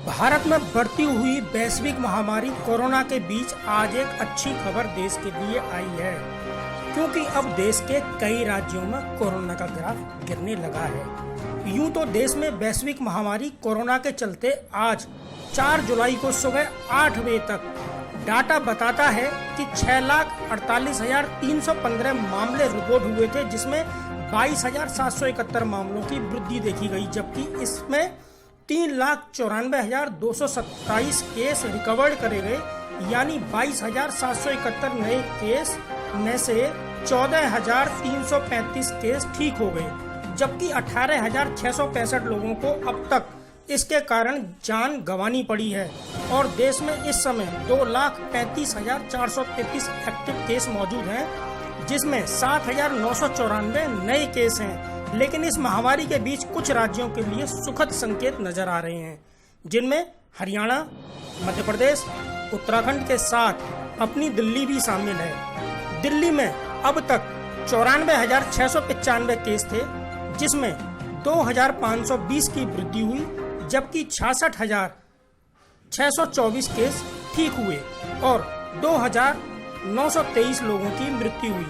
भारत में बढ़ती हुई वैश्विक महामारी कोरोना के बीच आज एक अच्छी खबर देश के लिए आई है, क्योंकि अब देश के कई राज्यों में कोरोना का ग्राफ गिरने लगा है। यूं तो देश में वैश्विक महामारी कोरोना के चलते आज 4 जुलाई को सुबह 8 बजे तक डाटा बताता है कि 6,48,315 मामले रिपोर्ट हुए थे, जिसमें 22,771 मामलों की वृद्धि देखी गई, जबकि इसमें 3,94,227 केस रिकवर्ड करे गए, यानी 22,771 नए केस में से 14,335 केस ठीक हो गए, जबकि 18,665 लोगों को अब तक इसके कारण जान गंवानी पड़ी है। और देश में इस समय 2,35,433 एक्टिव केस मौजूद हैं, जिसमें 7,994 नए केस हैं। लेकिन इस महामारी के बीच कुछ राज्यों के लिए सुखद संकेत नजर आ रहे हैं, जिनमें हरियाणा, मध्य प्रदेश, उत्तराखंड के साथ अपनी दिल्ली भी शामिल है। दिल्ली में अब तक 94,695 केस थे, जिसमें 2,520 की वृद्धि हुई, जबकि 66,624 केस ठीक हुए और 2,923 लोगों की मृत्यु हुई।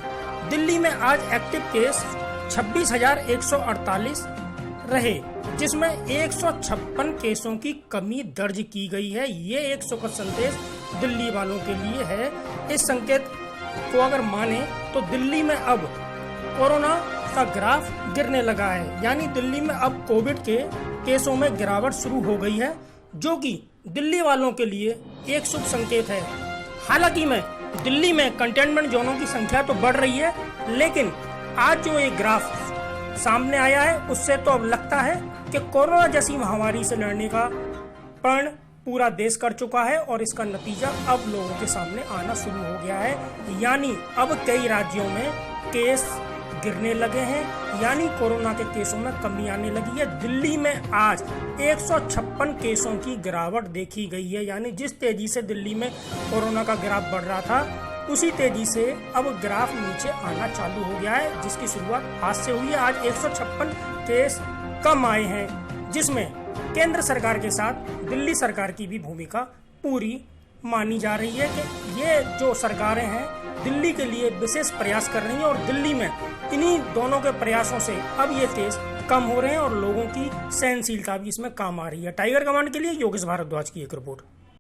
दिल्ली में आज एक्टिव केस 26,148 रहे, जिसमें 156 केसों की कमी दर्ज की गई है। ये एक सुखद संदेश दिल्ली वालों के लिए है। इस संकेत को अगर माने तो दिल्ली में अब कोरोना का ग्राफ गिरने लगा है, यानी दिल्ली में अब कोविड के केसों में गिरावट शुरू हो गई है, जो कि दिल्ली वालों के लिए एक शुभ संकेत है। हालांकि में दिल्ली में कंटेनमेंट जोनों की संख्या तो बढ़ रही है, लेकिन आज जो एक ग्राफ सामने आया है, उससे तो अब लगता है कि कोरोना जैसी महामारी से लड़ने का प्रण पूरा देश कर चुका है और इसका नतीजा अब लोगों के सामने आना शुरू हो गया है। यानी अब कई राज्यों में केस गिरने लगे हैं, यानी कोरोना के केसों में कमी आने लगी है। दिल्ली में आज 156 केसों की गिरावट देखी गई है, यानी जिस तेजी से दिल्ली में कोरोना का ग्राफ बढ़ रहा था, उसी तेजी से अब ग्राफ नीचे आना चालू हो गया है, जिसकी शुरुआत आज से हुई है। आज 156 केस कम आए हैं, जिसमें केंद्र सरकार के साथ दिल्ली सरकार की भी भूमिका पूरी मानी जा रही है कि ये जो सरकारें हैं दिल्ली के लिए विशेष प्रयास कर रही हैं, और दिल्ली में इन्हीं दोनों के प्रयासों से अब ये केस कम हो रहे हैं और लोगों की सहनशीलता भी इसमें काम आ रही है। टाइगर कमांड के लिए योगेश भारद्वाज की एक रिपोर्ट।